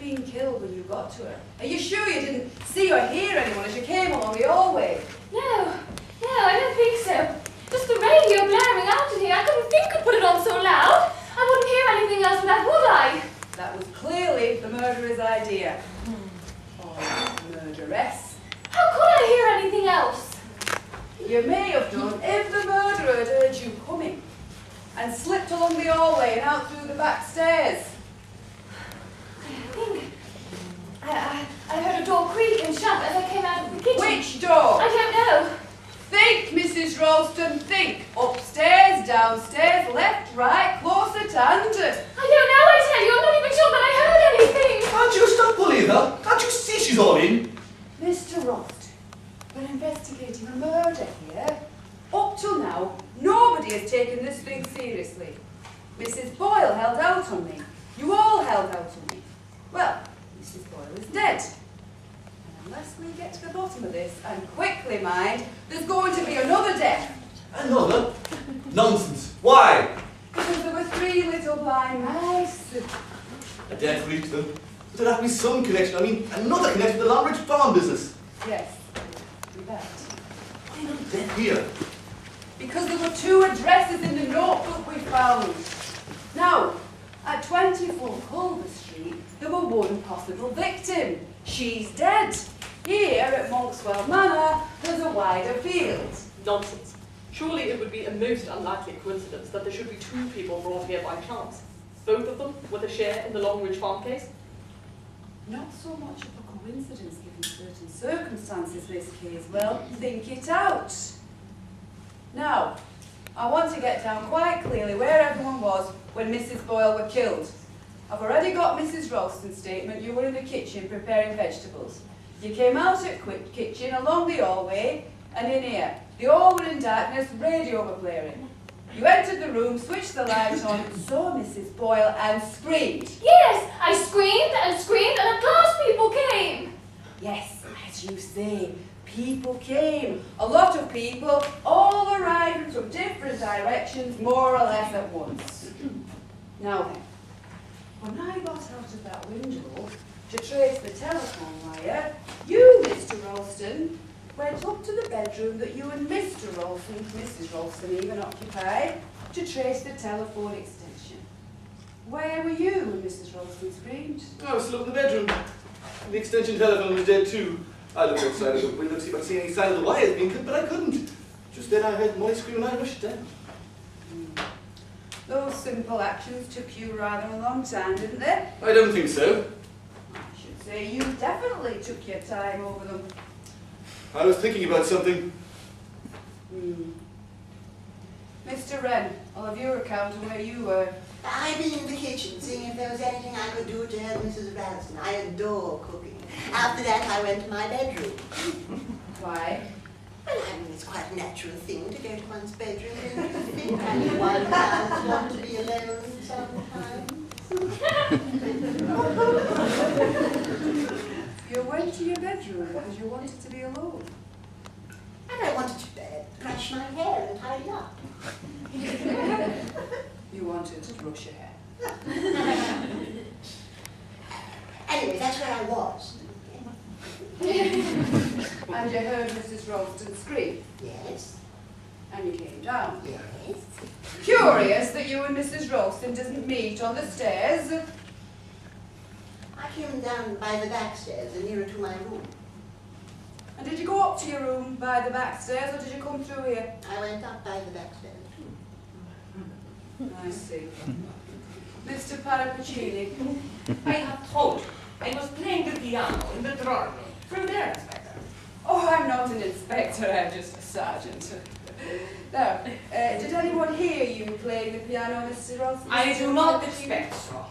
been killed when you got to her? Are you sure you didn't see or hear anyone as you came along the hallway? No, I don't think so. Just the radio blaring out in here. I couldn't think to put it on so loud. I wouldn't hear anything else with that, would I? That was clearly the murderer's idea. Or murderess. How could I hear anything else? You may have done if the murderer had heard you coming and slipped along the hallway and out through the back stairs. I heard a door creak and shut as I came out of the kitchen. Which door? I don't know. Think, Mrs. Ralston, think. Upstairs, downstairs, left, right, close at hand. I don't know, I tell you. I'm not even sure that I heard anything. Can't you stop bullying her? Can't you see she's all in? Mr. Ralston, we're investigating a murder here. Up till now, nobody has taken this thing seriously. Mrs. Boyle held out on me. You all held out on me. Well, Mrs. Boyle is dead. And unless we get to the bottom of this, and quickly, mind, there's going to be another death. Another? Nonsense. Why? Because there were 3 little blind mice. A death for each of them. But there'd have to be some connection. I mean, another connection to the Longridge farm business. Yes, do that. Why not death here? Because there were 2 addresses in the notebook we found. Now, at 24 Culver Street, there were 1 possible victim. She's dead. Here at Monkswell Manor, there's a wider field. Nonsense. Surely it would be a most unlikely coincidence that there should be 2 people brought here by chance. Both of them with a share in the Longridge farm case? Not so much of a coincidence given certain circumstances, Miss Caswell. Think it out. Now, I want to get down quite clearly where everyone was when Mrs. Boyle were killed. I've already got Mrs. Ralston's statement. You were in the kitchen preparing vegetables. You came out at quick kitchen, along the hallway, and in here. The all were in darkness, radio were blaring. You entered the room, switched the light on, saw Mrs. Boyle and screamed. Yes, I screamed, and at last people came. Yes, as you say, people came. A lot of people, all arriving from different directions, more or less at once. Now then, when I got out of that window to trace the telephone wire, you, Mr. Ralston, went up to the bedroom that you and Mr. Ralston, Mrs. Ralston even occupied, to trace the telephone extension. Where were you when Mrs. Ralston screamed? I was still up in the bedroom. The extension telephone was dead too. I looked outside of the window to see if I could see any sign of the wires being cut, but I couldn't. Just then I heard Molly scream and I rushed down. Those simple actions took you rather a long time, didn't they? I don't think so. I should say you definitely took your time over them. I was thinking about something. Mr. Wren, I'll have your account of where you were. I'd been in the kitchen seeing if there was anything I could do to help Mrs. Ralston. I adore cooking. After that, I went to my bedroom. Why? Well, I mean, it's quite a natural thing to go to one's bedroom and to think. I mean, one does want to be alone sometimes. You went to your bedroom because you wanted to be alone. And I wanted to brush my hair and tidy up. You wanted to brush your hair. Anyway, that's where I was. And you heard Mrs. Ralston scream, Yes, and you came down. yes. Curious that you and Mrs. Ralston didn't meet on the stairs. I came down by the back stairs and nearer to my room. And did you go up to your room by the back stairs, or did you come through here? I went up by the back stairs too. I see. Mr. Parapacini. I have told you, I was playing the piano in the drawing room. Through there, Inspector. Oh, I'm not an inspector, I'm just a sergeant. Now, did anyone hear you playing the piano, Mr. Ralston? I do not expect so.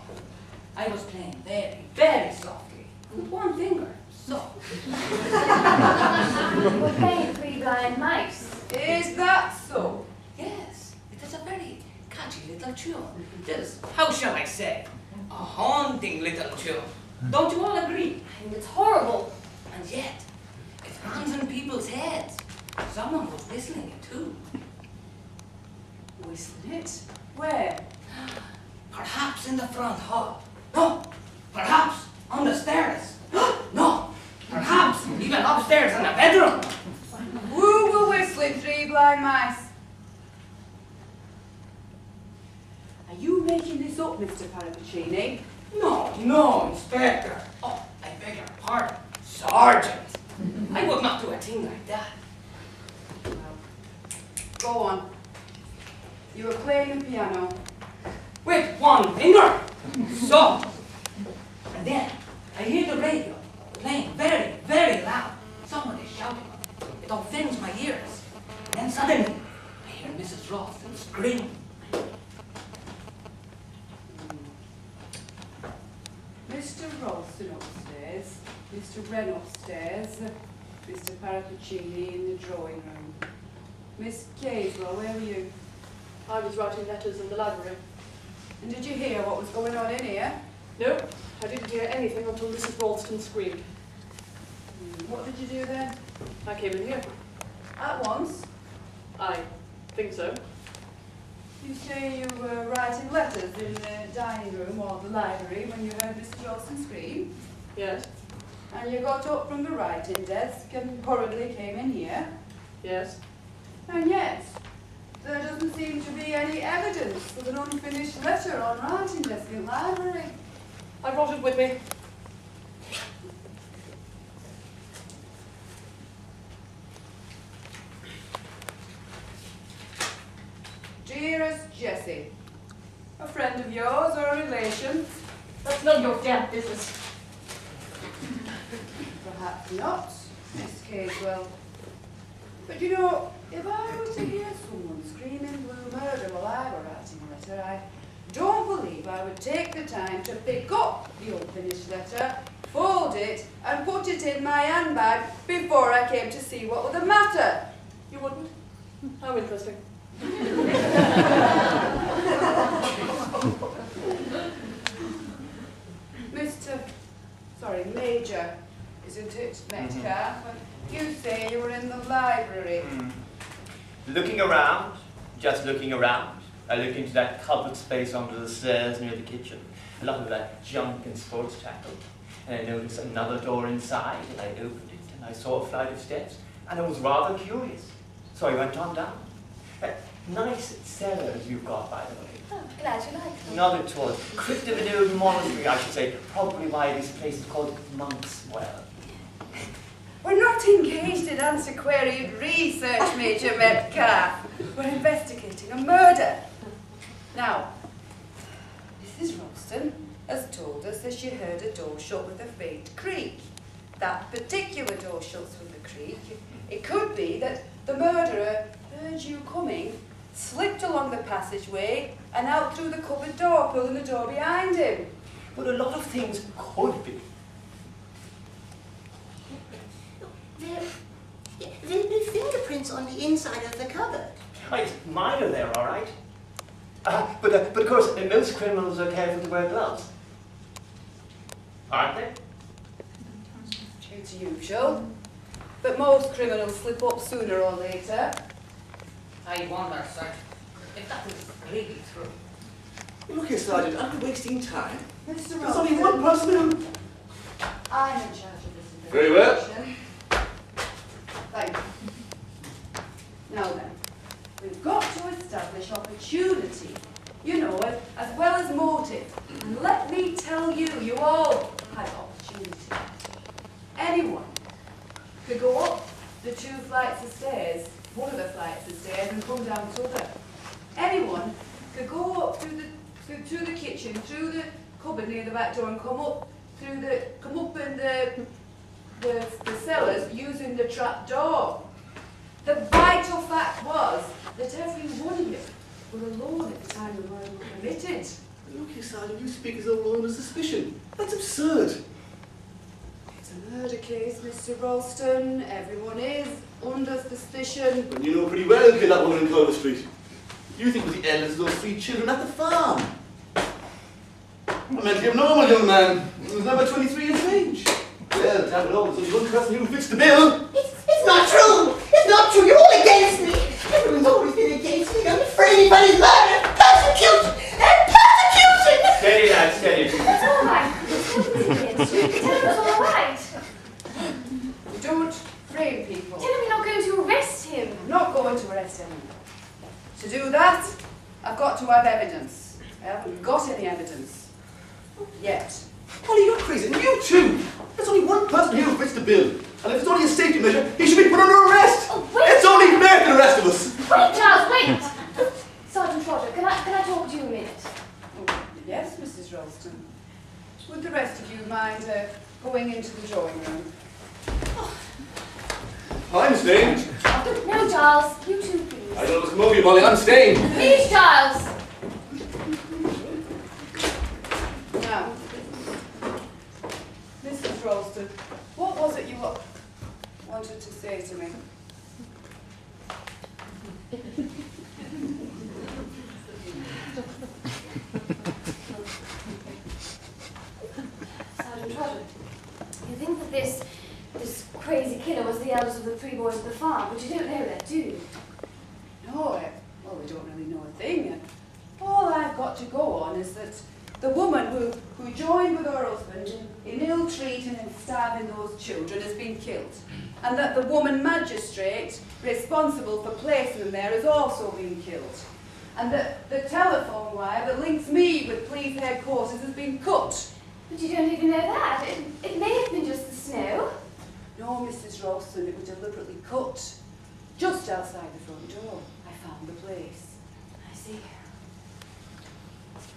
I was playing very, very softly, with one finger, so. We're playing 3 blind mice. Is that so? Yes, it is a very catchy little tune. It is, how shall I say, a haunting little tune. Don't you all agree? And it's horrible. And yet, it runs in people's heads. Someone was whistling it too. Whistling it? Where? Perhaps in the front hall. No, perhaps On the stairs? No, perhaps even upstairs in the bedroom. Who were whistling Three Blind Mice? Are you making this up, Mr. Parapicini? No, Inspector. Oh, I beg your pardon, Sergeant. I would not do a thing like that. Well, go on. You were playing the piano. With one finger. So. And then I hear the radio playing very, very loud. Someone is shouting. It offends my ears. Then suddenly, I hear Mrs. Ralston scream. Mr. Ralston upstairs, Mr. Wren upstairs, Mr. Parapicini in the drawing room. Miss Casewell, where were you? I was writing letters in the library. And did you hear what was going on in here? No, I didn't hear anything until Mrs. Ralston screamed. What did you do then? I came in here. At once? I think so. You say you were writing letters in the dining room or the library when you heard Mrs. Ralston scream? Yes, And you got up from the writing desk and hurriedly came in here? yes. And yet, there doesn't seem to be any evidence of an unfinished letter on writing desk in the library. I brought it with me. Dearest Jessie, a friend of yours or a relation? That's none of your damn business. Perhaps not, Miss Casewell. But you know, if I were to hear someone screaming blue murder while I were writing a letter, I don't believe I would take the time to pick up the unfinished letter, fold it, and put it in my handbag before I came to see what was the matter. You wouldn't? How interesting. Major, isn't it, Metcalf? You say you were in the library. Looking around, just looking around. I look into that cupboard space under the stairs near the kitchen. A lot of that junk and sports tackle. And I noticed another door inside, and I opened it, and I saw a flight of steps, and I was rather curious. So I went on down. Nice cellars you've got, by the way. Oh, glad you like them. Not at all. Crypt of an old monastery, I should say. Probably why this place is called Monk's Well. We're not engaged in antiquarian research, Major Metcalf. We're investigating a murder. Now, Mrs. Ralston has told us that she heard a door shut with a faint creak. That particular door shuts with a creak. It could be that the murderer heard you coming, slipped along the passageway, and out through the cupboard door, pulling the door behind him. But a lot of things could be. There are no fingerprints on the inside of the cupboard. Right, mine are there, all right. But of course, most criminals are careful to wear gloves. Aren't they? It's usual. But most criminals slip up sooner or later. I wonder, sir, if that is really true. Look here, Sergeant, aren't we wasting time? Mr. There's Ralston, only one person who... I'm in charge of this investigation. Very well. Thank you. Now then, we've got to establish opportunity, you know, as well as motive. And let me tell you, you all had opportunity. Anyone could go up the 2 flights of stairs, one of the flights of stairs, and come down the other. Anyone could go up through the kitchen, through the cupboard near the back door, and come up in the cellars using the trap door. The vital fact was that every one of you were alone at the time the murder was committed. Look here, Sergeant, you speak as though we're under suspicion. That's absurd. It's a murder case, Mr. Ralston. Everyone is under suspicion. But you know pretty well who killed that woman in Clover Street. You think it was the eldest of those 3 children at the farm. A mentally abnormal young man. He was never 23 years of age. Well, damn it all, there's only one person who fixed the bill. It's not true! It's not true! You're all against me! Everyone's always been against me. I'm afraid anybody's murder! Persecution! And persecution! Steady, lad, steady. It's all right. It's all right. Yet. Molly, you're crazy. And you too. There's only one person here who fits the bill. And if it's only a safety measure, he should be put under arrest. Oh, wait! It's only fair to the rest of us. Wait, Charles, wait! Sergeant Trotter, can I talk to you a minute? Oh, yes, Mrs. Ralston. Would the rest of you mind going into the drawing room? I'm staying. No, Charles, you too, please. I don't know what's come over you, Molly. I'm staying. Please, Charles! Now, Mrs. Ralston, what was it you wanted to say to me? Sergeant Trotter, you think that this crazy killer was the eldest of the 3 boys at the farm, but you don't know that, do you? No, well, we don't really know a thing. All I've got to go on is that the woman who joined with her husband in ill-treating and starving those children has been killed. And that the woman magistrate responsible for placing them there has also been killed. And that the telephone wire that links me with police headquarters has been cut. But you don't even know that. It may have been just the snow. No, Mrs. Ralston, it was deliberately cut. Just outside the front door, I found the place. I see.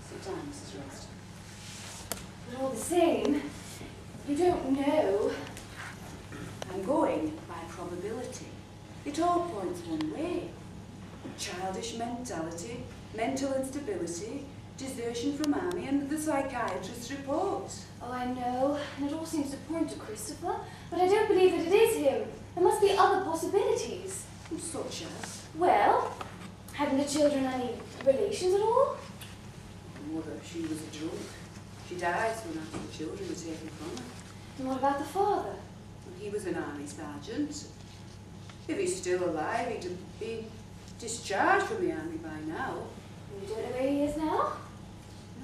Sit down, Mrs. Ralston. But all the same, you don't know. I'm going by probability. It all points one way. Childish mentality, mental instability, desertion from army, and the psychiatrist's report. Oh, I know, and it all seems to point to Christopher, but I don't believe that it is him. There must be other possibilities. Such as? Well, hadn't the children any relations at all? Mother, she was a drunk. She died soon after the children were taken from her. And what about the father? He was an army sergeant. If he's still alive, he'd have been discharged from the army by now. You don't know where he is now?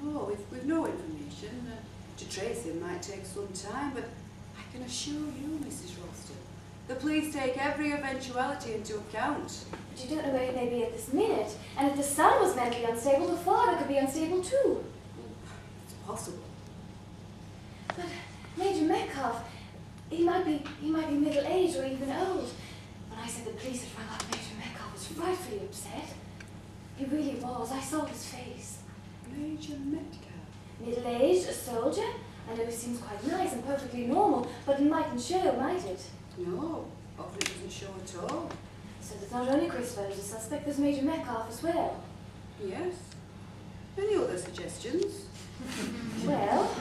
No, we've no information. To trace him might take some time, but I can assure you, Mrs. Ralston, the police take every eventuality into account. But you don't know where he may be at this minute. And if the son was mentally unstable, the father could be unstable too. It's possible. But Major Metcalf, he might be middle-aged or even old. When I said the police had rung up, Major Metcalf was frightfully upset. He really was. I saw his face. Major Metcalf. Middle-aged, a soldier. I know he seems quite nice and perfectly normal, but it mightn't show, might it? No, often it doesn't show at all. So there's not only Christopher as a suspect, there's Major Metcalf as well. Yes. Any other suggestions? Well,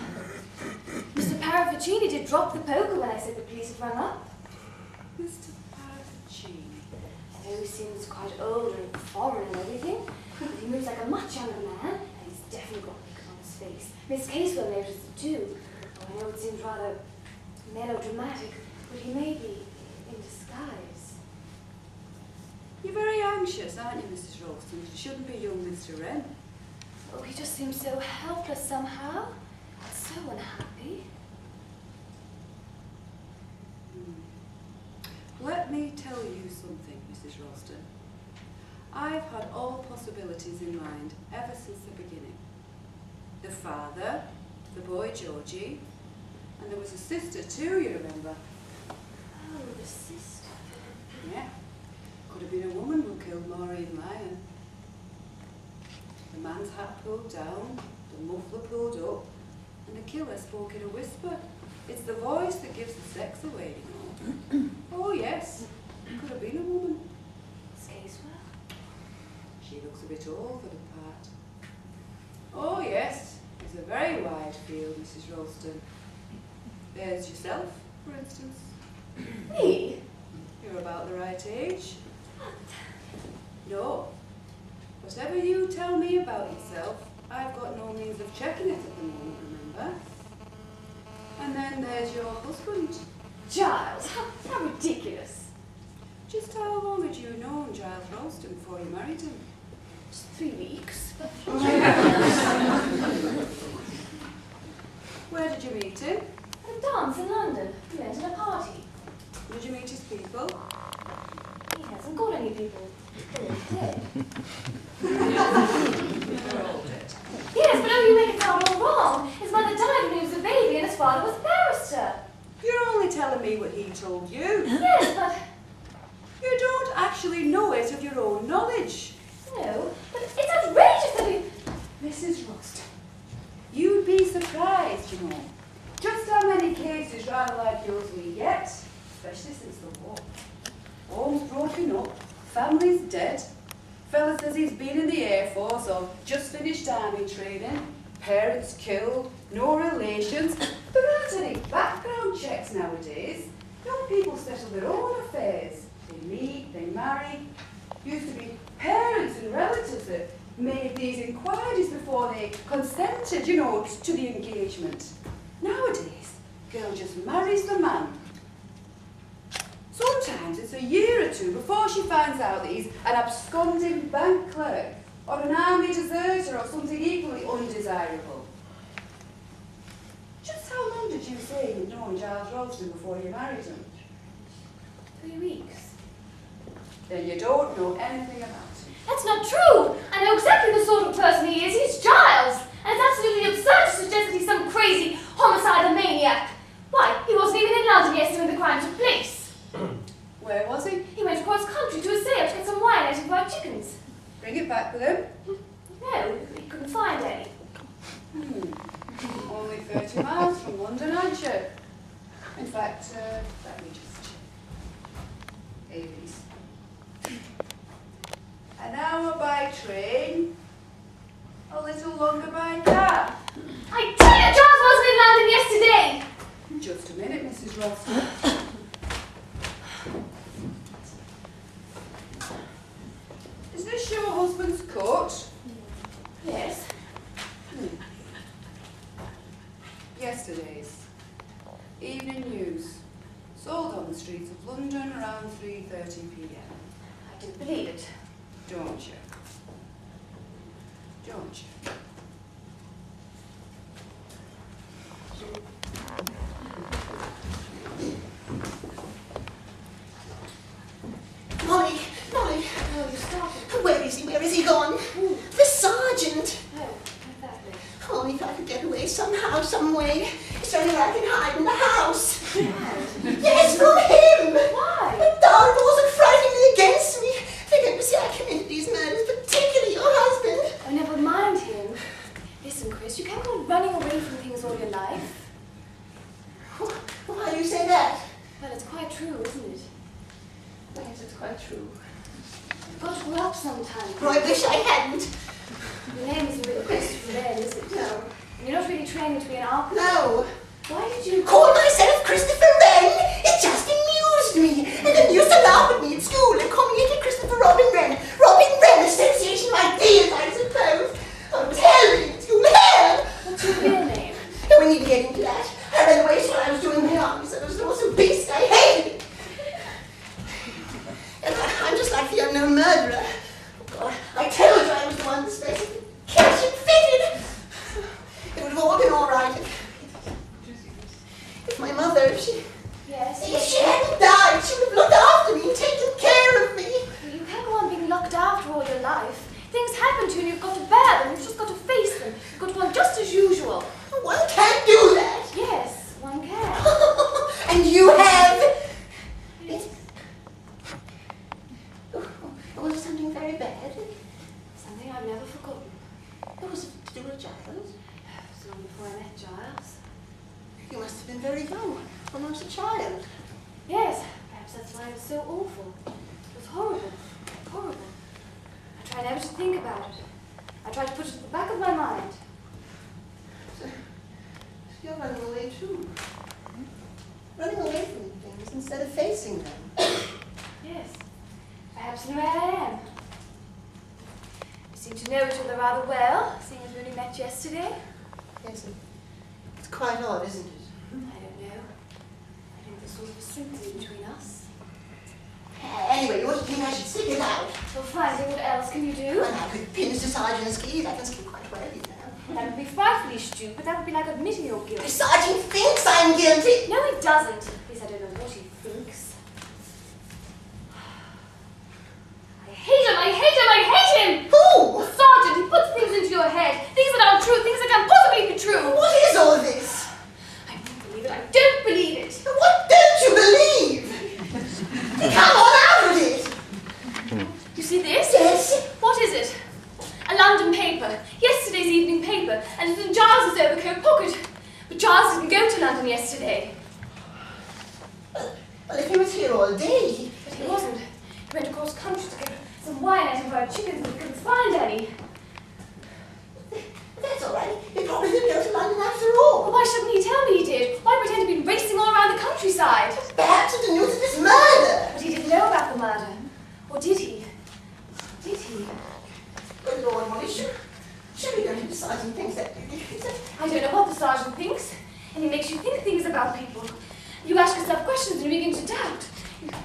Mr. Parravicini did drop the poker when I said the police had rung up. Mr. Parravicini. I know he seems quite old and foreign and everything, but he moves like a much younger man, and he's definitely got makeup on his face. Miss Casewell noticed it too. Oh, I know it seems rather melodramatic, but he may be in disguise. You're very anxious, aren't you, Mrs. Ralston? You shouldn't be young Mr. Wren. Oh, he just seems so helpless somehow. So unhappy. Let me tell you something, Mrs. Ralston. I've had all possibilities in mind ever since the beginning. The father, the boy Georgie, and there was a sister too, you remember? Oh, the sister. Yeah. Could have been a woman who killed Maureen Lyon. The man's hat pulled down, the muffler pulled up, and the killer spoke in a whisper. It's the voice that gives the sex away, you know. Oh yes, could have been a woman. Miss Casewell? She looks a bit old for the part. Oh yes, it's a very wide field, Mrs. Ralston. There's yourself, for instance. Me? You're about the right age. No. Whatever you tell me about yourself, I've got no means of checking it at the moment, remember? And then there's your husband. Giles, how ridiculous. Just how long had you known Giles Ralston before you married him? Just 3 weeks. Where did you meet him? At a dance in London. We went to a party. Did you meet his people? He hasn't got any people. They're all dead. They're all dead. Yes, but oh, you make it sound all wrong. His mother told you. Yes, but... You don't actually know it of your own knowledge. No, but it's outrageous that we... Mrs. Rust, you'd be surprised, you know, just how many cases rather like yours we get, especially since the war. Homes broken up, families dead, fella says he's been in the Air Force or just finished army training, parents killed, no relations. There aren't any background checks nowadays. Young people settle their own affairs. They meet, they marry. Used to be parents and relatives that made these inquiries before they consented, you know, to the engagement. Nowadays, girl just marries the man. Sometimes it's a year or two before she finds out that he's an absconding bank clerk or an army deserter or something equally undesirable. Just how long did you say you'd known Giles Ralston before you married him? 3 weeks. Then you don't know anything about him. That's not true! I know exactly the sort of person he is. He's Giles! And it's absolutely absurd to suggest that he's some crazy homicidal maniac. Why, he wasn't even in London yesterday when the crime took place. Where was he? He went across country to a sale to get some wine out of fried chickens. Bring it back with him? No, he couldn't find any. Only 30 miles from London, aren't you? In fact, let me just check. Aries. An hour by train, a little longer by car. I tell you, Giles wasn't in London yesterday! Just a minute, Mrs. Ralston. Is this your husband's coat? Yes. Yesterday's. Evening news. Sold on the streets of London around 3:30 p.m. I didn't believe it. Don't you? Don't you? Molly, Oh, you started. where is he? Where is he gone? The sergeant. Oh, exactly. Oh, if I could get away somehow, some way. Is there anywhere I can hide in the house? Yes, from him! Why? The dark laws are frightening against me. They're going to say I committed these murders, particularly your husband. Oh, never mind him. Listen, Chris, you can't go running away from things all your life. Why do you say that? Well, it's quite true, isn't it? Yes, it's quite true. You've got to grow up sometime. Oh, I wish I hadn't. Your name isn't really Christopher then, is it? No. And you're not really training to be an architect. No. Why did you... Call myself Christopher Wren? It just amused me. And then used to laugh at me at school and call me into Christopher Robin Wren. Robin Wren Association of Ideas, I suppose. Oh, tell me, it's hell. What's your real name? No, we need to get into that. I ran away while I was doing my army, so I was an awesome beast. I hated it. And I'm just like the unknown murderer. Oh, God, I told you I was the one that's supposed to catch and fitted. It would have all been all right if my mother, if she hadn't died, she would have looked after me and taken care of me. Well, you can't go on being looked after all your life. Things happen to you and you've got to bear them. You've just got to face them. You've got to go on just as usual. One can't do that. Yes, one can. And you have? Yes. Was it something very bad? Something I've never forgotten. What was it to do with Giles? It was long before I met Giles. You must have been very young, almost a child. Yes, perhaps that's why it was so awful. It was horrible. Horrible. I try never to think about it. I try to put it at the back of my mind. So you're running away too. Running away from things instead of facing them. Yes. Perhaps in a way I am. We seem to know each other rather well, seeing as we only met yesterday. Yes, it's quite odd, isn't it? I don't know. I think there's sort of a sympathy between us. Anyway, you ought to think I should stick it out. Well, fine, what else can you do? Well, I could pin to Sergeant Ski. I can ski quite well, you know. That would be frightfully stupid. That would be like admitting your guilt. The Sergeant thinks I'm guilty. No, he doesn't. At least I don't know what he thinks. I hate him! I hate him! I hate him! Who? The sergeant, he puts things into your head. Things that aren't true, things that can't possibly be true. What is all this? I don't believe it. I don't believe it. What don't you believe? But Charles didn't go to London yesterday. Well, if he was here all day. But he wasn't. He went across country to get some wine and fried chickens, but he couldn't find any. That's all right. He probably didn't go to London after all. Well, why shouldn't he tell me he did? Why pretend to be racing all around the countryside? Perhaps with the news of this murder. But he didn't know about the murder. Or did he? Did he? Good Lord, Molly, surely don't you Sergeant thinks that. I don't know what the sergeant thinks. And he makes you think things about people. You ask yourself questions and you begin to doubt.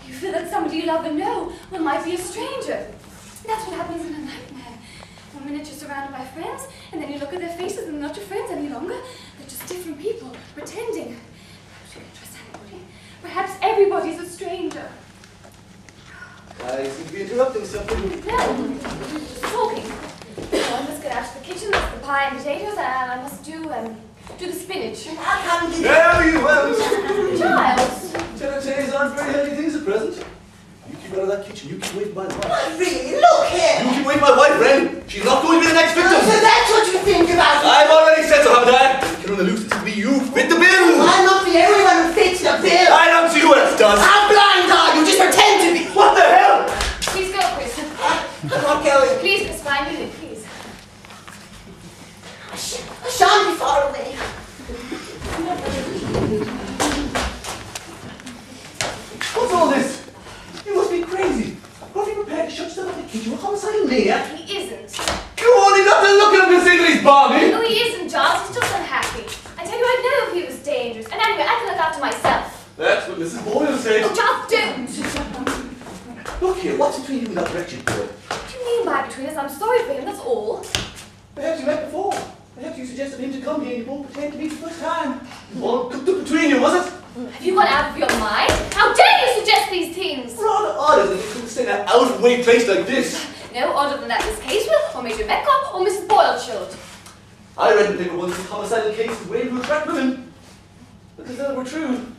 You feel that somebody you love and know might be a stranger. That's what happens in a nightmare. 1 minute you're surrounded by friends, and then you look at their faces and they're not your friends any longer. They're just different people, pretending. Perhaps you can trust anybody. Perhaps everybody's a stranger. I seem to be interrupting something. No, just talking. I must get out to the kitchen, there's the pie and potatoes, and I must do the spinach. I'll come to There you have it. Giles! Tenatays aren't very healthy things at present. You keep out of that kitchen. You keep away from my wife. Not really, look here. You keep away from my wife, Ren. She's not going to be the next victim. So that's what you think about me. I've already said so, haven't I? You're on the loose to be you. Fit the bill. I'm not the only one who fits the bill. I don't see what it's done. How blind are you? Just pretend to be. What the hell? Please go, Chris. I'm not going. Please, Chris, find me, please. I shan't be far away. What's all this? You must be crazy. What are you prepared to shut yourself up in the kitchen with homicidal maniac? He isn't. You only got to look at him to see that he's balmy. No, he isn't, Giles. He's just unhappy. I tell you, I'd know if he was dangerous. And anyway, I can look after myself. That's what Mrs. Boyle said. Oh, Giles, don't! Look here, what's between you and that wretched boy? What do you mean by between us? I'm sorry for him, that's all. Perhaps you met before. Perhaps you suggested him to come here and you won't pretend to meet for the first time. All cooked up between you, was it? Have you gone out of your mind? How dare you suggest these things? Rather odd that you couldn't stay in an out-of-the-way place like this. No, other than that, Miss Casewell, or Major Metcalf, or Mrs. Boyle should. I read in the paper once that homicidal cases were able to attract women. Because they were true.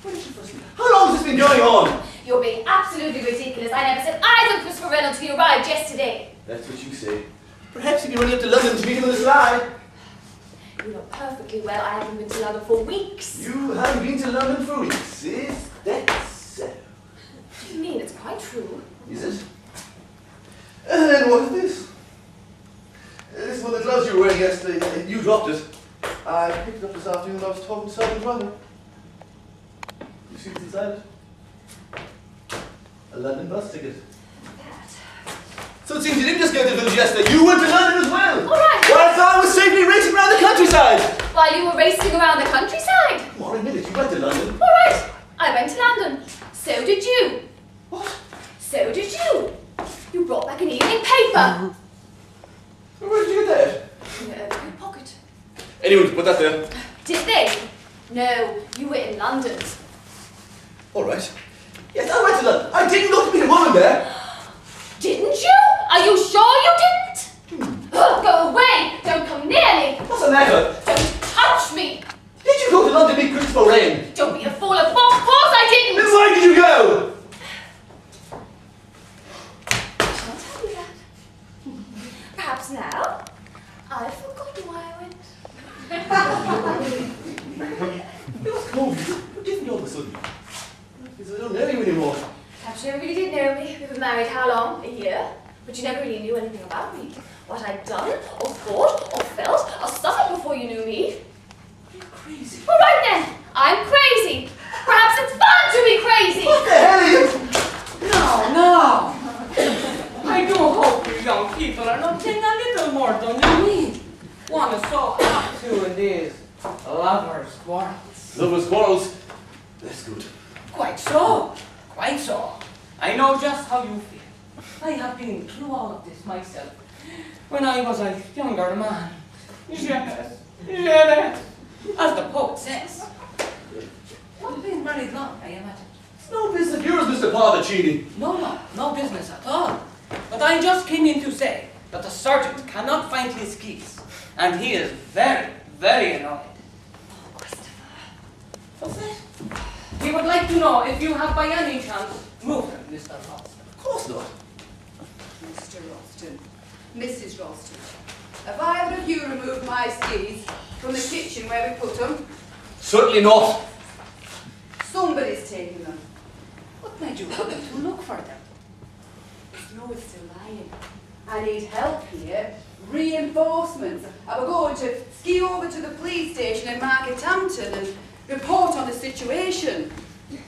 When did you first meet? How long has this been going on? You're being absolutely ridiculous. I never set eyes on Christopher Wren until you arrived yesterday. That's what you say. Perhaps you'd be running up to London to meet him on the sly. You know perfectly well I haven't been to London for weeks. You haven't been to London for weeks, is that so? What do you mean? It's quite true. Is it? And then what is this? This is one of the gloves you were wearing yesterday. You dropped it. I picked it up this afternoon when I was talking to Sergeant Brother. You see what's inside it? A London bus ticket. So it seems you didn't just go to the village yesterday, you went to London as well! Alright! Whilst I was safely racing around the countryside! While you were racing around the countryside? Come on, admit it, you went to London. Alright, I went to London. So did you. What? So did you. You brought back an evening paper. Where did you get that? In your overcoat pocket. Anyone put that there. Did they? No, you were in London. Alright. Yes, I went to London. I didn't go to meet a woman there. Didn't you? Are you sure you didn't? Ugh, go away! Don't come near me! What's the matter? Don't touch me! Did you go to London to meet Christopher Wren? Don't be a fool, of course I Then didn't! why did you go? I shan't tell you that. Perhaps now I've forgotten why I went. It was cold. You're different all of a sudden. Because I don't know you anymore. Perhaps you never really did know me. We've been married how long? A year? But you never really knew anything about me. What I'd done, or thought, or felt, or suffered before you knew me. You're crazy. All right then, I'm crazy. Perhaps it's fun to be crazy. What the hell are you? No. I do hope you young people are not getting a little more than you need. One is so apt to in these lovers' quarrels. Lovers' quarrels. That's good. Quite so. Quite so. I know just how you feel. I have been through all of this myself. When I was a younger man. Yes. As the poet says. Not been very long, I imagine. It's no business of yours, Mr. Parvicini. No business at all. But I just came in to say that the sergeant cannot find his keys. And he is very, very annoyed. Oh, Christopher. What's that? He would like to know if you have by any chance moved him, Mr. Ralston. Of course not. Mr. Ralston, Mrs. Ralston, have either of you removed my skis from the kitchen where we put them? Certainly not. Somebody's taken them. What made you happen to look for them? Snow is still lying. I need help here. Reinforcements. I was going to ski over to the police station in Markethampton and report on the situation.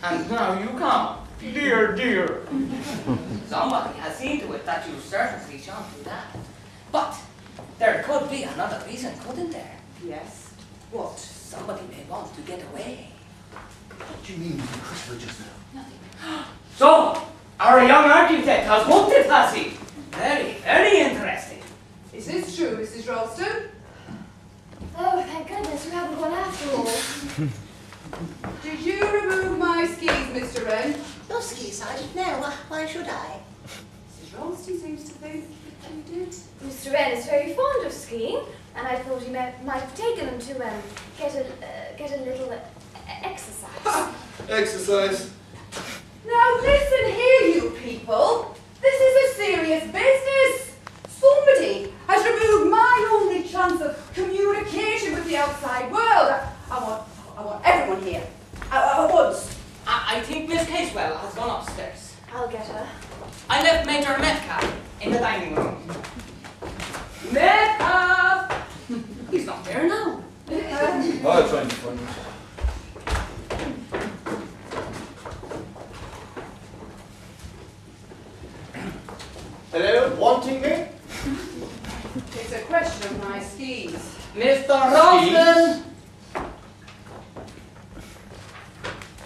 And now you come. Dear, dear. Somebody has seen to it that you certainly shan't do that. But there could be another reason, couldn't there? Yes. What? Somebody may want to get away. What do you mean, Christopher, just now? Nothing. So, our young architect has wanted, has he? Very, very interesting. Is this true, Mrs. Ralston? Oh, thank goodness you haven't gone after all. Did you remove my skis, Mr. Wren? Your ski, Sergeant? No, why should I? Mrs. Ralston seems to think that you did. Mr. Wren is very fond of skiing, and I thought he might have taken him to get a little exercise. Exercise. Now listen here, you people. This is a serious business. Somebody has removed my only chance of communication with the outside world. I want everyone here. At once. I think Miss Casewell has gone upstairs. I'll get her. I left Major Metcalf in the dining room. Metcalf! He's not there now. I'll try and find him. Hello, wanting me? It's a question of my skis. Mr. Ralston!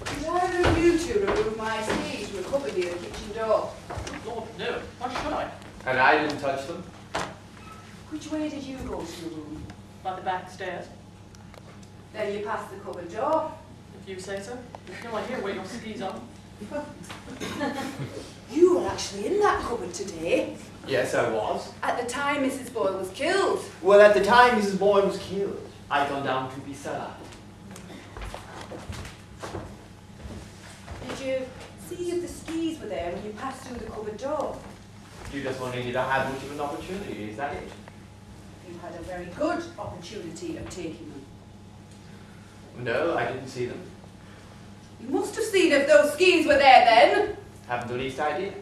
Did either of you two remove my skis from the cupboard near the kitchen door? Lord, no. Why should I? And I didn't touch them. Which way did you go to the room? By the back stairs, Then you passed the cupboard door. if you say so. No idea where your skis are. You were actually in that cupboard today. Yes, I was. At the time Mrs. Boyle was killed. Well, at the time Mrs. Boyle was killed, I'd gone down to the cellar. Did you see if the skis were there when you passed through the cupboard door? You just wanted me to have much of an opportunity, is that it? You had a very good opportunity of taking them. No, I didn't see them. You must have seen if those skis were there then. Haven't the least idea.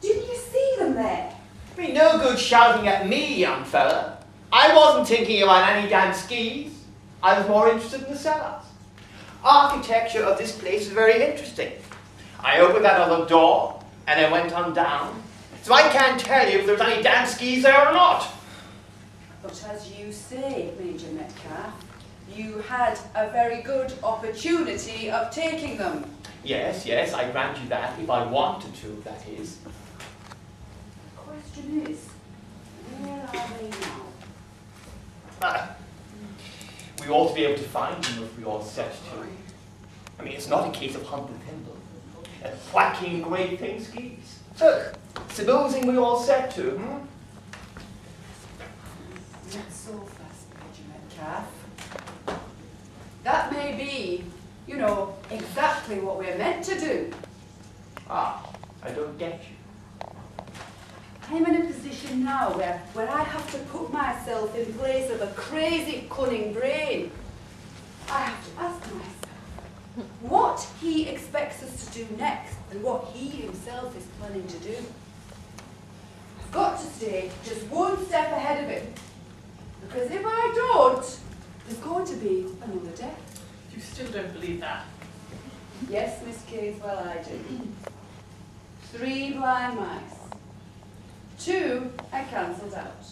Didn't you see them there? Be no good shouting at me, young fella. I wasn't thinking about any damn skis. I was more interested in the cellars. Architecture of this place is very interesting. I opened that other door, and I went on down. So I can't tell you if there's any damn skis there or not. But as you say, Major Metcalf, you had a very good opportunity of taking them. Yes, yes, I grant you that, if I wanted to, that is. The question is, where are they now? We ought to be able to find them if we all set to. I mean, it's not a case of hump and thimble. Whacking great thing skis. So, supposing we all set to, Not so fast, Major Metcalf. That may be, you know, exactly what we're meant to do. Ah, I don't get you. I'm in a position now where I have to put myself in place of a crazy, cunning brain. I have to ask myself what he expects us to do next and what he himself is planning to do. I've got to stay just one step ahead of him. Because if I don't, there's going to be another death. You still don't believe that? Yes, Miss Casewell, I do. 3 blind mice. 2 I cancelled out.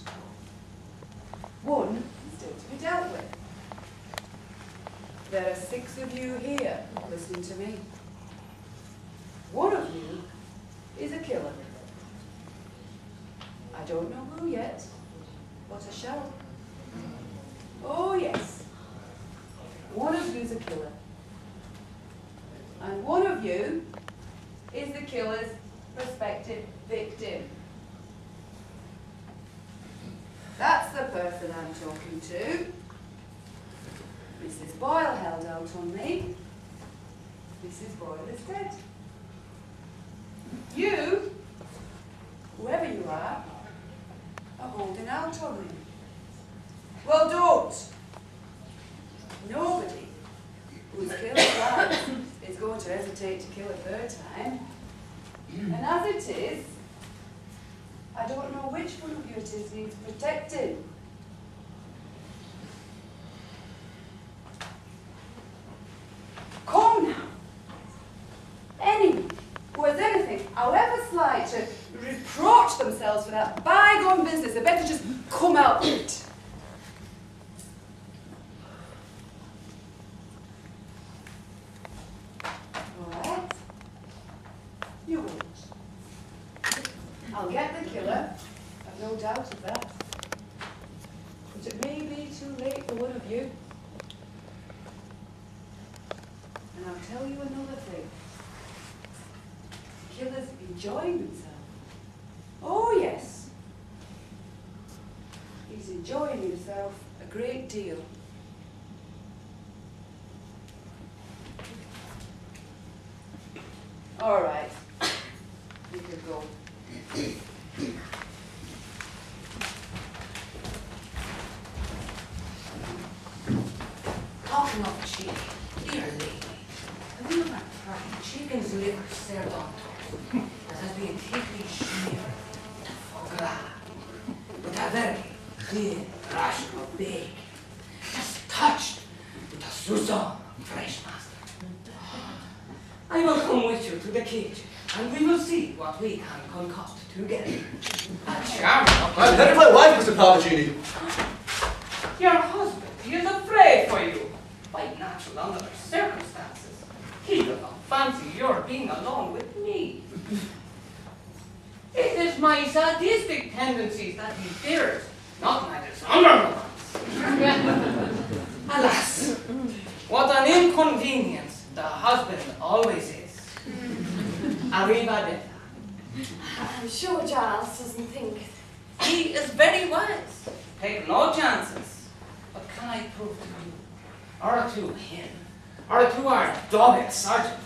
1 is still to be dealt with. There are 6 of you here listening to me. 1 of you is a killer. I don't know who yet, but I shall. Oh yes, 1 of you is a killer. And 1 of you is the killer's prospective victim. That's the person I'm talking to. Mrs. Boyle held out on me. Mrs. Boyle is dead. You, whoever you are holding out on me. Well, don't. hesitate to kill a third time. And as it is, I don't know which one of you it is needs protecting. Come now. Anyone who has anything, however slight, to reproach themselves for that bygone business, they better just come out with it. Alright. You won't. I'll get the killer. I've no doubt of that. But it may be too late for one of you. And I'll tell you another thing. The killer's enjoying himself. Oh, yes. He's enjoying himself a great deal. All right. You can go. Talking of chicken, dear lady, have you ever tried chicken's liver served on toast that has been thickly smeared with foie gras, with a very thin rasher of bacon, just touched with a Suzanne fresh mustard? I will come with you to the kitchen, and we will see what we can concoct together. A charming I'm headed my wife, Mr. Parvicini. Your husband, he is afraid for you. By natural under the circumstances. He does not fancy your being alone with me. It is my sadistic tendencies that he fears, not my dishonorable ones. Alas, what an inconvenience the husband always is. Arrivederci. I'm sure Giles doesn't think. He is very wise. Take no chances. But can I prove to you, or to him, or to our dogged sergeant,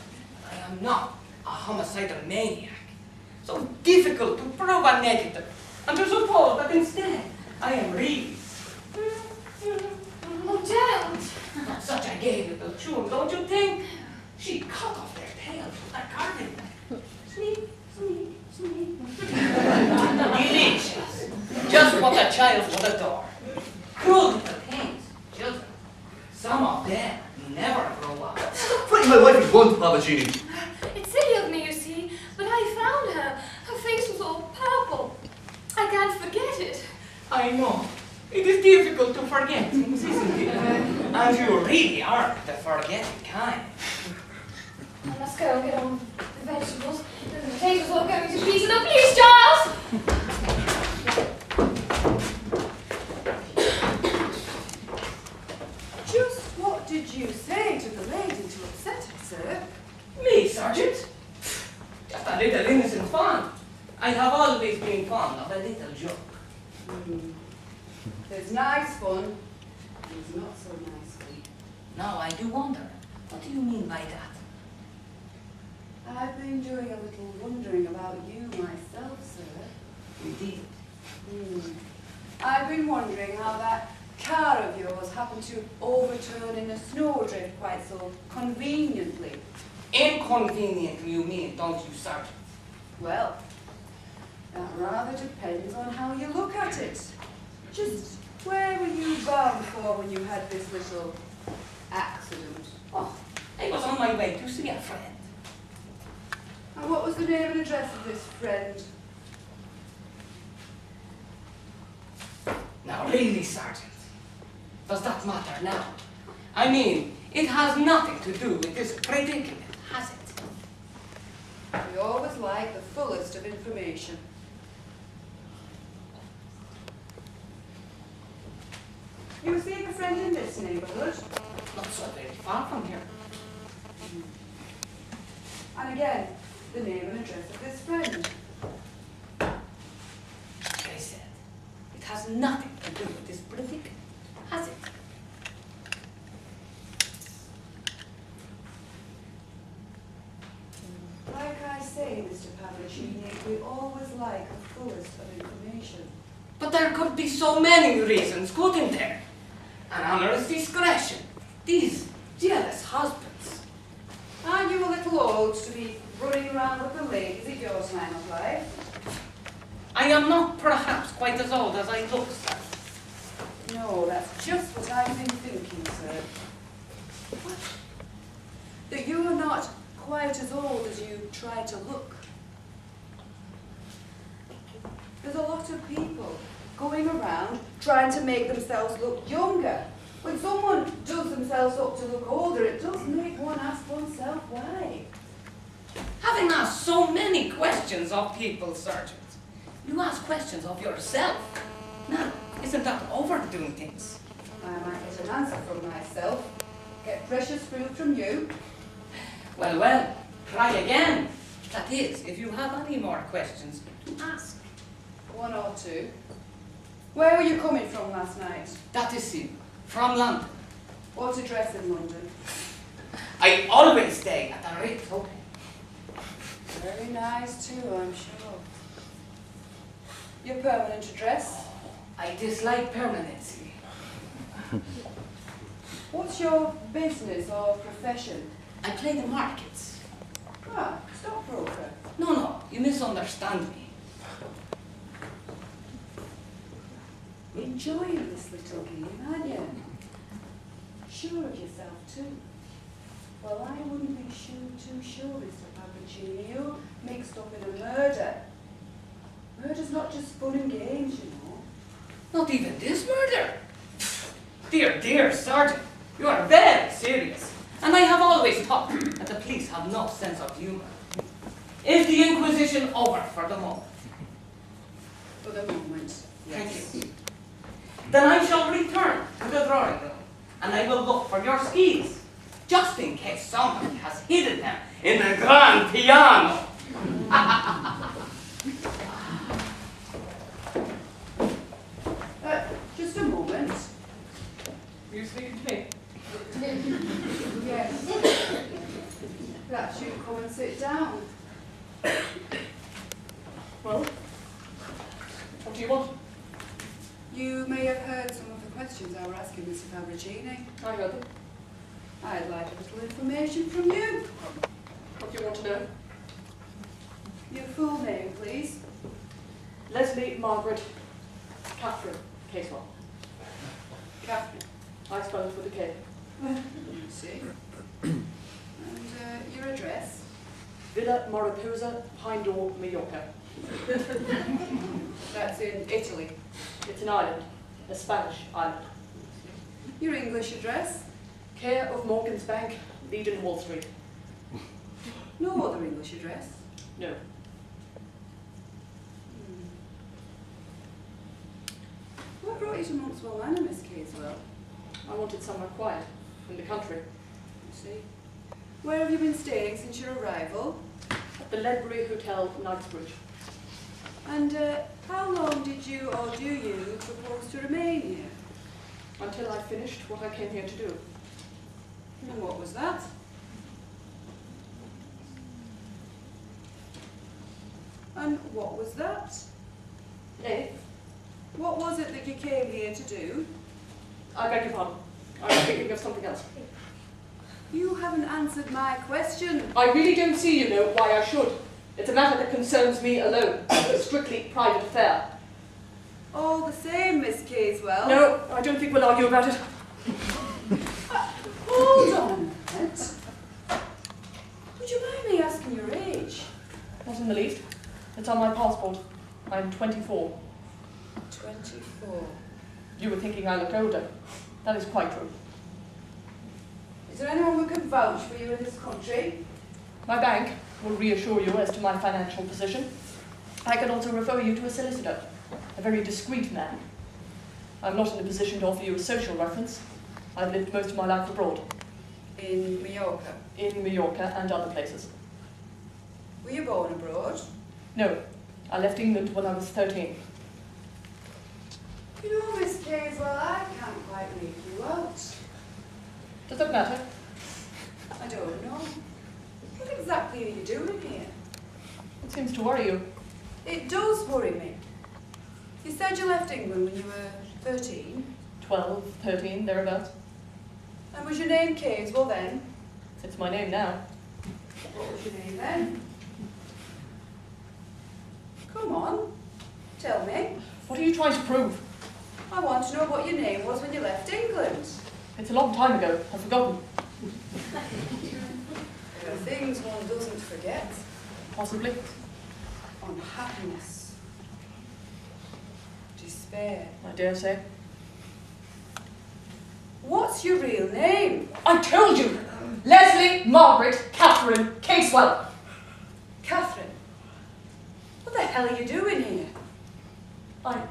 that I am not a homicidal maniac, so difficult to prove a negative, and to suppose that instead I am really... Oh, don't! Not such a gay little tune, don't you think? She cut off their tails with a carving knife. Sneak, sneak, sneak. Delicious. Just what a child would adore. Cruel little things, children. Some of them never grow up. Pretty my wife is one, Parvicini. It's silly of me, you see, but I found her. Her face was all purple. I can't forget it. I know. It is difficult to forget things, isn't it? And you really are the forgetting kind. I must go and get on the vegetables. The potatoes all going to pieces. Oh, please, Giles! Just what did you say to the lady to upset her, sir? Me, Sergeant? Just a little innocent fun. I have always been fond of a little joke. There's nice fun. There's not so nice fun. Now I do wonder, what do you mean by that? I've been doing a little wondering about you myself, sir. Indeed. I've been wondering how that car of yours happened to overturn in a snowdrift quite so conveniently. Inconveniently, you mean, don't you, Sergeant? Well, that rather depends on how you look at it. Just where were you bound for when you had this little accident? Oh, I was on my way to see a friend. And what was the name and address of this friend? Now really, Sergeant, does that matter now? I mean, it has nothing to do with this predicament, has it? We always like the fullest of information. You were seeing a friend in this neighbourhood? Not so very far from here. And again, the name and address of this friend. Like I said, it has nothing to do with this predicament, has it? Like I say, Mr. Parvicini, we always like the fullest of information. But there could be so many reasons, couldn't there? An honor's discretion. These jealous husbands. Aren't you a little too old to be running around with the ladies at your time of life. I am not perhaps quite as old as I look, sir. No, that's just what I've been thinking, sir. What? That you are not quite as old as you try to look. There's a lot of people going around trying to make themselves look younger. When someone does themselves up to look older, it does make one ask oneself why. Having asked so many questions of people, Sergeant, you ask questions of yourself. Now, isn't that overdoing things? I might get an answer from myself, get precious fruit from you. Well, well, try again. That is, if you have any more questions to ask. One or two. Where were you coming from last night? That is it. From London. What address in London? I always stay at the Ritz Hotel. Very nice too, I'm sure. Your permanent address? I dislike permanency. What's your business or profession? I play the markets. Ah, stockbroker. No, you misunderstand me. Enjoying this little game, aren't you? Sure of yourself too. Well, I wouldn't be too sure, Mr. Pappuccini. You're mixed up in a murder. Murder's not just fun and games, you know. Not even this murder. Dear Sergeant, you are very serious. And I have always thought that the police have no sense of humor. Is the Inquisition over for the moment? For the moment, yes. Thank you. Then I shall return to the drawing room, and I will look for your skis, just in case somebody has hidden them in the grand piano. Just a moment. You speaking to me? Yes. Perhaps you come and sit down. Well, what do you want? You may have heard some of the questions I were asking Mr. Fabricini. I heard them. I'd like a little information from you. What do you want to know? Your full name, please. Leslie Margaret Catherine Casewell. Catherine. I spell it with a K. See. And your address. Villa Mariposa, Pindor, Mallorca. That's in Italy. It's an island, a Spanish island. Your English address. Care of Morgan's Bank, Leiden, Wall Street. No other English address. No. What brought you to Monkswell Manor, Miss Casewell? I wanted somewhere quiet, in the country. I see. Where have you been staying since your arrival? At the Ledbury Hotel, Knightsbridge. And how long did you or do you propose to remain here? Until I finished what I came here to do. And what was that? And what was that? Eh? What was it that you came here to do? I beg your pardon. I was thinking of something else. You haven't answered my question. I really don't see, you know, why I should. It's a matter that concerns me alone. It's a strictly private affair. All the same, Miss Casewell. No, I don't think we'll argue about it. Hold on a minute. Would you mind me asking your age? Not in the least. It's on my passport. I'm 24. 24. You were thinking I look older. That is quite true. Is there anyone who can vouch for you in this country? My bank will reassure you as to my financial position. I can also refer you to a solicitor, a very discreet man. I'm not in a position to offer you a social reference. I've lived most of my life abroad. In Mallorca. In Mallorca and other places. Were you born abroad? No, I left England when I was 13. You know, Miss Casewell, I can't quite make you out. Does that matter? I don't know. What exactly are you doing here? It seems to worry you. It does worry me. You said you left England when you were 13. 12, 13, thereabouts. And was your name Casewell then? It's my name now. What was your name then? Come on, tell me. What are you trying to prove? I want to know what your name was when you left England. It's a long time ago. I've forgotten. There are things one doesn't forget. Possibly. Unhappiness. Despair. I dare say. What's your real name? I told you! Leslie Margaret Catherine Casewell. Catherine. What the hell are you doing here? Oh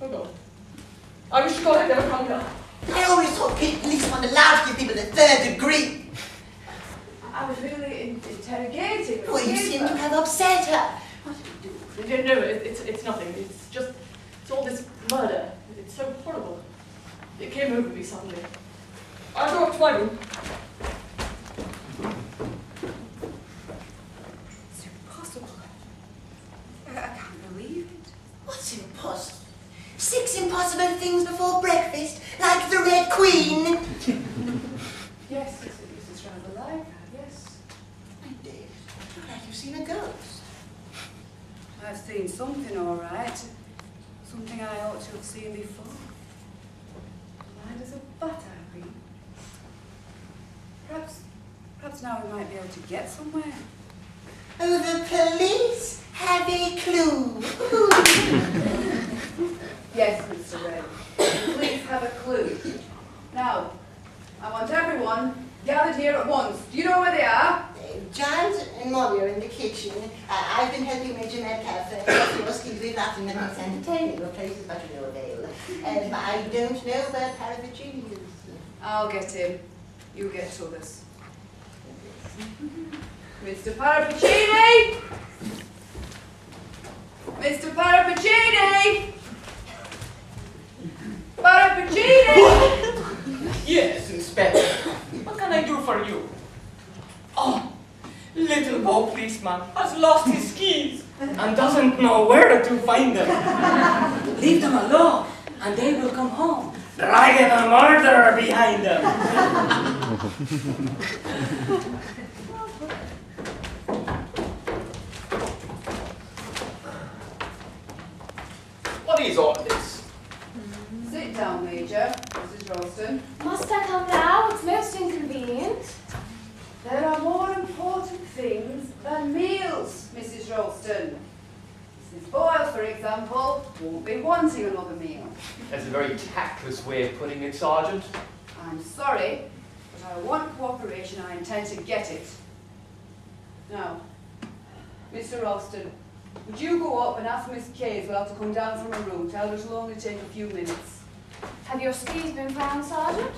God. I wish to God I'd never come here. I always thought police weren't allowed to give people the third degree. I was really interrogating. Well, you seem to have upset her. What did you do? No, it's nothing. It's all this murder. It's so horrible. It came over me suddenly. I'll go up to my room. It's impossible. I can't believe it. What's impossible? 6 impossible things before breakfast, like the Red Queen. Yes, it's rather like that, yes. My dear, look like you've seen a ghost. I've seen something, all right. Something I ought to have seen before. Blind as a bat I've been. Perhaps now we might be able to get somewhere. Oh, the police have a clue. Yes, Mr. Wren. The police have a clue. Now, I want everyone gathered here at once. Do you know where they are? Giles and Molly are in the kitchen. I've been helping Major Metcalf. He was with nothing that makes entertaining or places but to no avail. I don't know where Paravicini is. I'll get him. You get others. Mr. Parapicini! Mr. Parapicini! Parapicini! Yes, Inspector. What can I do for you? Oh, little Bo policeman has lost his keys and doesn't know where to find them. Leave them alone and they will come home, dragging a murderer behind them. What is all this? Sit down, Major. Mrs. Ralston. Must I come now? It's most inconvenient. There are more important things than meals, Mrs. Ralston. Mrs. Boyle, for example, won't be wanting another meal. That's a very tactless way of putting it, Sergeant. I'm sorry, but I want cooperation. I intend to get it. Now, Mr. Ralston, would you go up and ask Miss Casewell to come down from her room? Tell her it'll only take a few minutes. Have your skis been found, Sergeant?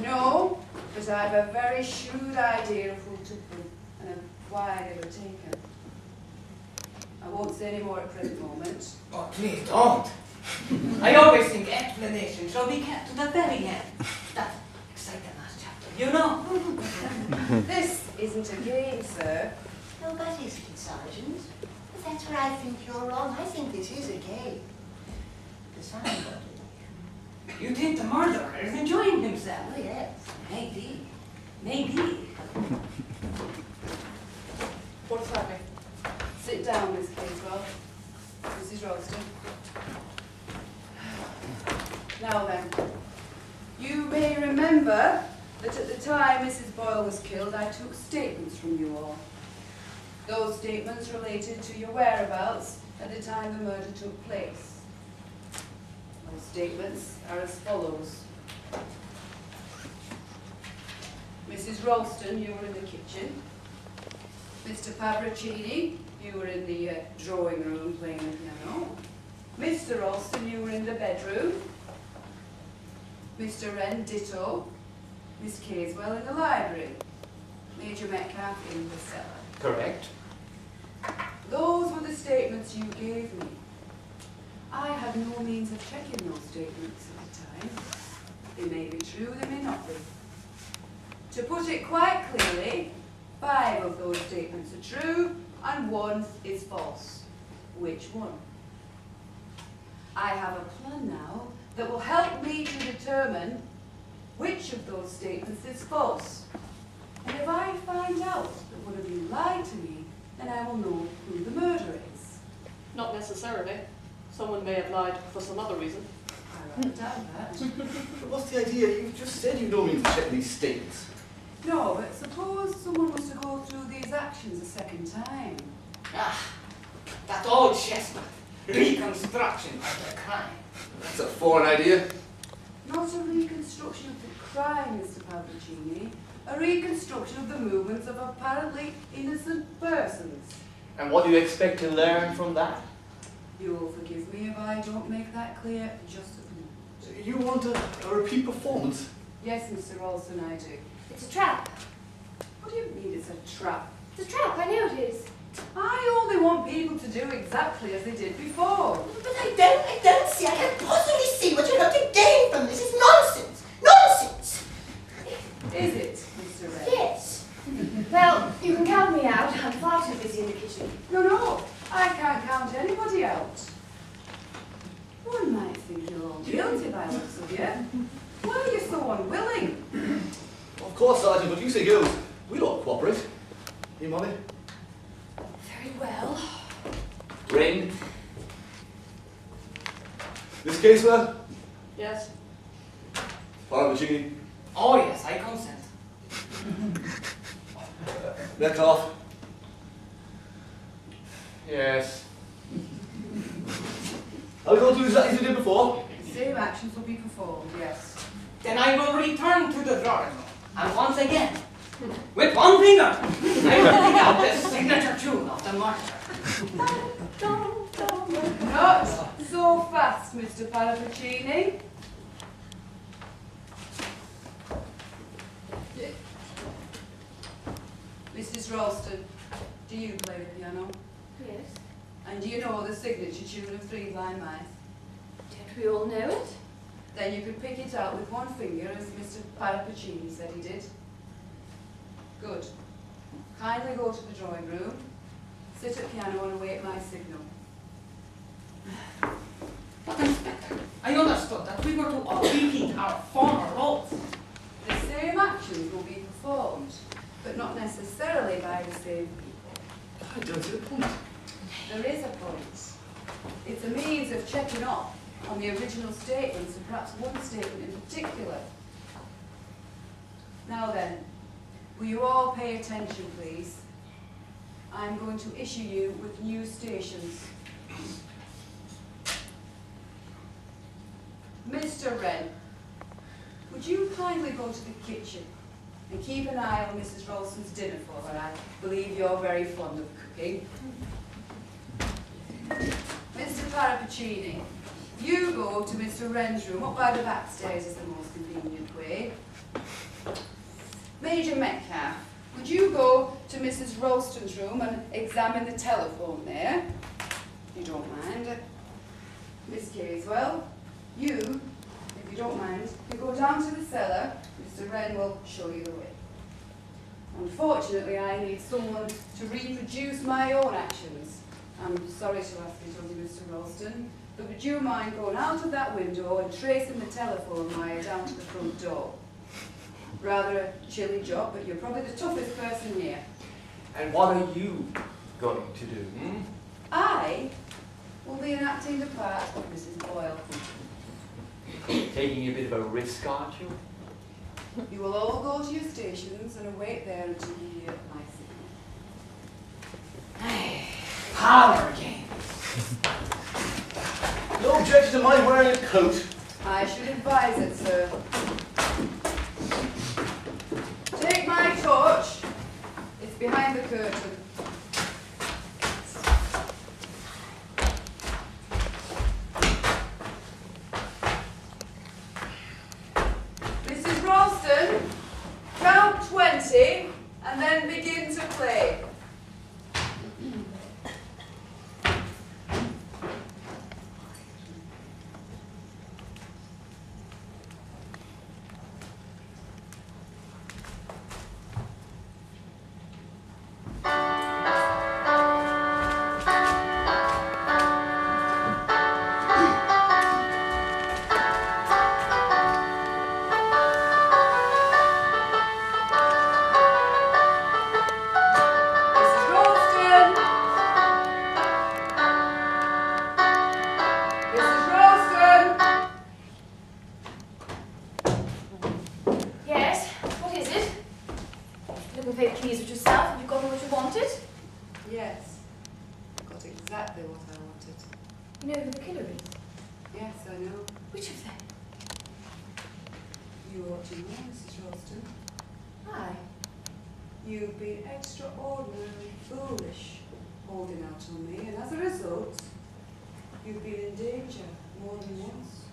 No, but I have a very shrewd idea of who took them and of why they were taken. I won't say any more at present moment. Oh, please don't. I always think explanation shall be kept to the very end. That exciting last chapter, you know. This isn't a game, sir. No, but isn't it, Sergeant? If that's where I think you're wrong, I think this is a game. To somebody. You think the murderer is enjoying himself? Oh, yes. Maybe. Maybe. What's happening? Sit down, Miss Casewell. Mrs. Ralston. Now then, you may remember that at the time Mrs. Boyle was killed, I took statements from you all. Those statements related to your whereabouts at the time the murder took place. Those statements are as follows. Mrs. Ralston, you were in the kitchen. Mr. Pavricini, you were in the drawing room playing the piano. Mr. Ralston, you were in the bedroom. Mr. Wren, ditto. Miss Casewell in the library. Major Metcalf in the cellar. Correct. Those were the statements you gave me. I had no means of checking those statements at the time. They may be true, they may not be. To put it quite clearly, 5 of those statements are true and 1 is false. Which one? I have a plan now that will help me to determine which of those statements is false. And if I find out that one of you lied to me, then I will know who the murderer is. Not necessarily. Someone may have lied for some other reason. I rather doubt that. But what's the idea? You just said you don't mean to check these statements. No, but suppose someone was to go through these actions a second time. Ah, that old chestnut. Reconstruction of the crime. That's a foreign idea. Not a reconstruction of the crime, Mr. Pallavicini. A reconstruction of the movements of apparently innocent persons. And what do you expect to learn from that? You'll forgive me if I don't make that clear just at the moment. You want a repeat performance? Yes, Mr. Ralston, I do. It's a trap. What do you mean it's a trap? It's a trap, I know it is. I only want people to do exactly as they did before. But I don't see, I can't possibly see what you hope to gain from this. It's nonsense. Nonsense! Is it, Mr. Red? Yes. Well, you can count me out. I'm far too busy in the kitchen. No, I can't count anybody out. One might think you're all guilty by looks of you. Why are you so unwilling? Of course, Sergeant, but you say girls, we don't cooperate. You, Molly? Very well. Ring. This case, well? Yes? Pallavicini. Oh yes, I consent. Metcalf. Yes. Are we going to do exactly as we did before? Same actions will be performed, yes. Then I will return to the drawing room. And once again, with one finger, I will dig out the signature tune of the murderer. Not so fast, Mr. Pallavicini. Mrs. Ralston, do you play the piano? Yes. And do you know the signature tune of Three Blind Mice? Don't we all know it? Then you could pick it out with one finger, as Mr. Pallavicini said he did. Good. Kindly go to the drawing room, sit at piano and await my signal. But Inspector, I understood that we were to all repeat our former roles. The same actions will be performed, but not necessarily by the same people. I don't see the point. There is a point. It's a means of checking up on the original statements, and perhaps one statement in particular. Now then, will you all pay attention, please? I'm going to issue you with new stations. Mr. Wren, would you kindly go to the kitchen and keep an eye on Mrs. Ralston's dinner for her? I believe you're very fond of cooking. Mr. Pallavicini, you go to Mr. Wren's room. Up by the back stairs is the most convenient way. Major Metcalf, would you go to Mrs. Ralston's room and examine the telephone there? You don't mind. Miss Casewell, you, if you don't mind, you go down to the cellar. Mr. Wren will show you the way. Unfortunately, I need someone to reproduce my own actions. I'm sorry to ask it of you, Mr. Ralston, but would you mind going out of that window and tracing the telephone wire down to the front door? Rather a chilly job, but you're probably the toughest person here. And what are you going to do? I will be enacting the part of Mrs. Boyle. Taking a bit of a risk, aren't you? You will all go to your stations and await there until you hear my signal. Power games. No objection to my wearing a coat. I should advise it, sir. Take my torch. It's behind the curtain. Mrs. Ralston, count 20 and then begin to play. very pleased with yourself? Have you gotten what you wanted? Yes. I got exactly what I wanted. You know who the killer is? Yes, I know. Which of them? You ought to know, Mrs. Ralston. Aye. You've been extraordinarily foolish holding out on me, and as a result, you've been in danger more than once.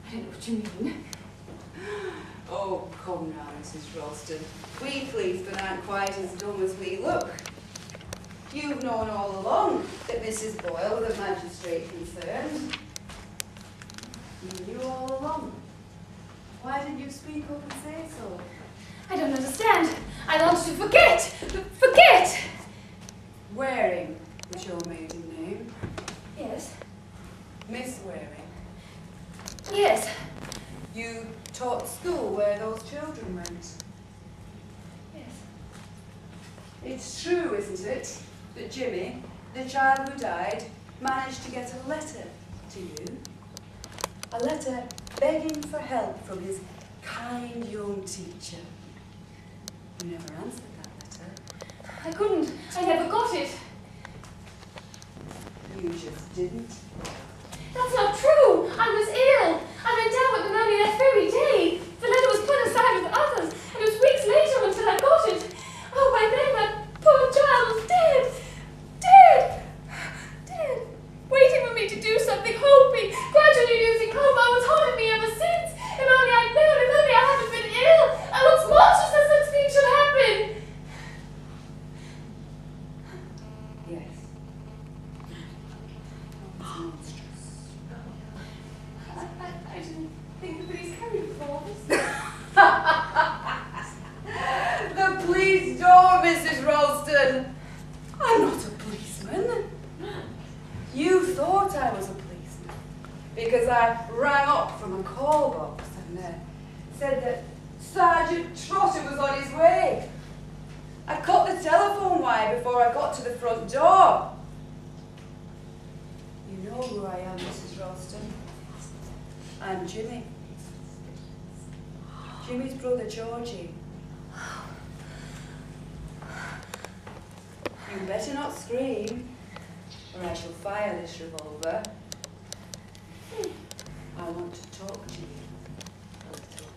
I don't know what you mean. Oh, come now, Mrs. Ralston. We policemen aren't quite as dumb as we look. You've known all along that Mrs. Boyle was a magistrate concerned. You knew all along. Why didn't you speak up and say so? I don't understand. I want to forget. Forget! Waring was your maiden name. Yes. Miss Waring. Yes. You taught school where those children went. Yes. It's true, isn't it, that Jimmy, the child who died, managed to get a letter to you? A letter begging for help from his kind young teacher. You never answered that letter. I couldn't. I never got it. You just didn't. That's not true. I was ill. I went down with pneumonia that very day. The letter was put aside with others, and it was weeks later until I got it. Oh, by then that poor child was dead. Dead. Dead. Waiting for me to do something, hoping, gradually losing hope. I was haunting me ever since. If only I'd known, if only I hadn't been ill. I was monstrous that such things should happen. Yes. It's monstrous. I didn't think the police carried revolvers. The police don't, Mrs. Ralston. I'm not a policeman. You thought I was a policeman because I rang up from a call box and said that Sergeant Trotter was on his way. I cut the telephone wire before I got to the front door. You know who I am, Mrs. Ralston. I'm Jimmy. Jimmy's brother, Georgie. You better not scream, or I shall fire this revolver. I want to talk to you a little.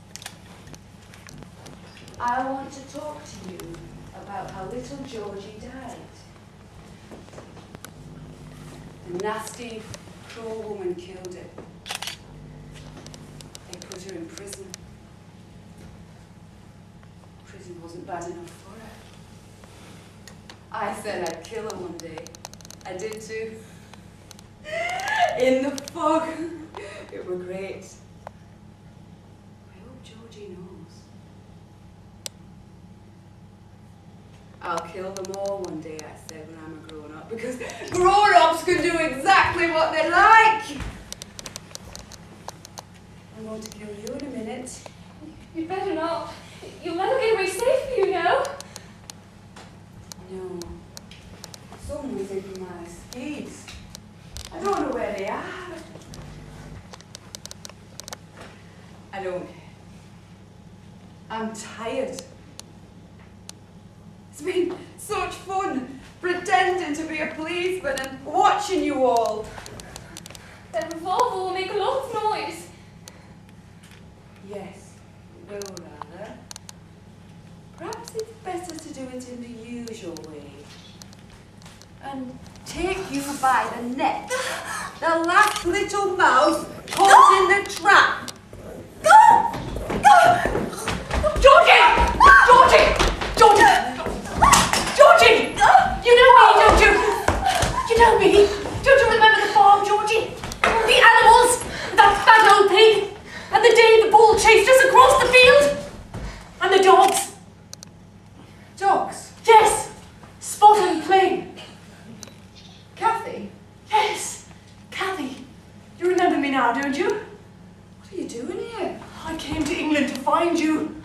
I want to talk to you about how little Georgie died. The nasty, cruel woman killed him. They put her in prison. Prison wasn't bad enough for her. I said I'd kill her one day. I did too. In the fog. It were great. I hope Georgie knows. I'll kill them all one day, I said, when I'm a grown-up, because grown-ups can do exactly what they like. I'm going to kill you in a minute. You'd better not. You'll never get away safely, you know. No. Someone's in my skis. I don't know where they are. I don't care. I'm tired. It's been such fun pretending to be a policeman and watching you all. That revolver will make a lot of noise. Yes, it will rather. Perhaps it's better to do it in the usual way. And take you by the neck. The last little mouse caught in the trap. Georgie! Georgie! Georgie! Georgie! You know me, don't you? You know me. Don't you remember the farm, Georgie? The animals, that fat old pig, and the day the bull chased us across the field? And the dogs? Dogs? Yes! Spot and Plain. Kathy? Yes, Kathy. You remember me now, don't you? What are you doing here? I came to England to find you.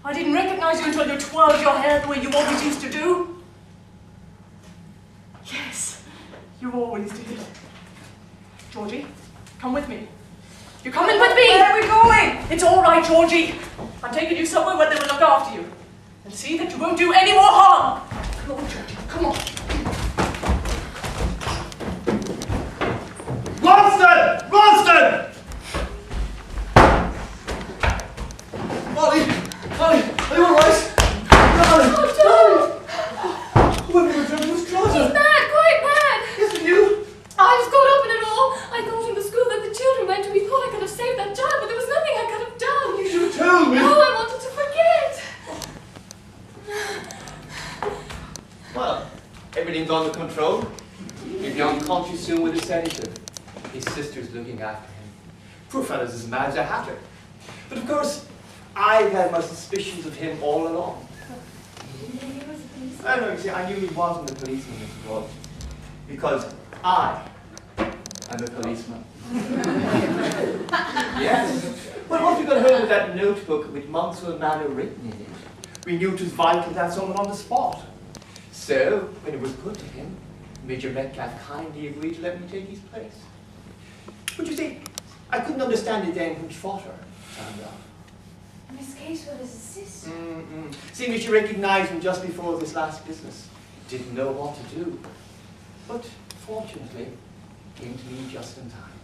I didn't recognize you until you twirled your hair the way you always used to do. Yes, you always did. Georgie, come with me. You're coming with me! Where are we going? It's all right, Georgie. I'm taking you somewhere where they will look after you. and see that you won't do any more harm. Come on, Georgie, come on. Ronston! Ronston! Molly! Molly! Are you alright? Darling! Oh, John! When we returned to his closet! He's mad, quite mad! Yes, but you! I was caught up in it all. I thought in the school that the children went to. We thought I could have saved that child, but there was nothing I could have done. You should have told me! Oh, I wanted to forget. Well, everything's under control. He'll be unconscious soon with a sedative. His sister's looking after him. Poor fellow's as mad as a hatter. But of course, I've had my suspicions of him all along. Oh no, you see, I knew he wasn't a policeman, Mr. Walsh. Because I am a policeman. Yes. Well, once we got hold of that notebook with Monkswell Manor written in it, we knew it was vital to have someone on the spot. So, when it was put to him, Major Metcalf kindly agreed to let me take his place. But you see, I couldn't understand it then when Trotter turned up. Miss Casewell is his sister. Seeing as she recognized him just before this last business, didn't know what to do. But fortunately, came to me just in time.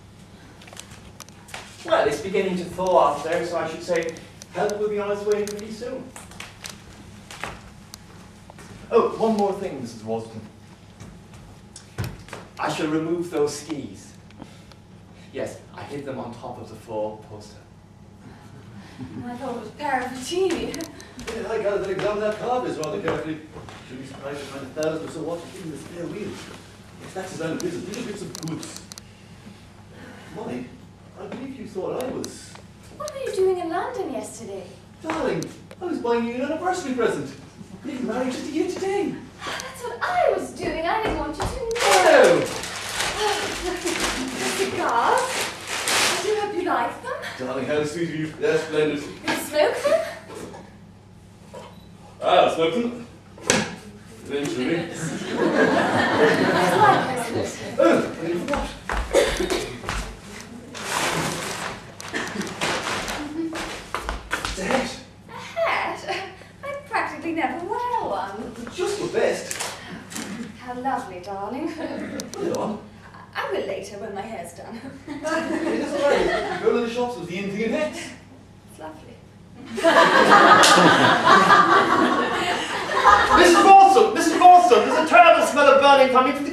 Well, it's beginning to thaw out there, so I should say help will be on its way pretty soon. Oh, one more thing, Mrs. Walston. I shall remove those skis. Yes, I hid them on top of the four-poster. I thought it was Parafitini. Yeah, I gathered that examine that carcass rather carefully. Should be surprised to find 1,000 or so watches in the spare wheel. Yes, that's his own business. Little bits of goods. Molly, I believe you thought I was... What were you doing in London yesterday? Darling, I was buying you an anniversary present. We've been married just a year today. That's what I was doing. I didn't want you to know. Oh! The cigars. I do hope you like them. Darling, how sweet of you. They're splendid. You smoke them? I'll smoke them. Eventually. It's my present. Oh, I nearly forgot. It's a hat. A hat? I practically never wear one. Just the best. How lovely, darling. Put it on. I will later when my hair's done. It is alright. Go to the shops with the in thing in hats. It's lovely. Mrs. Ralston! Mrs. Ralston! There's a terrible smell of burning coming from the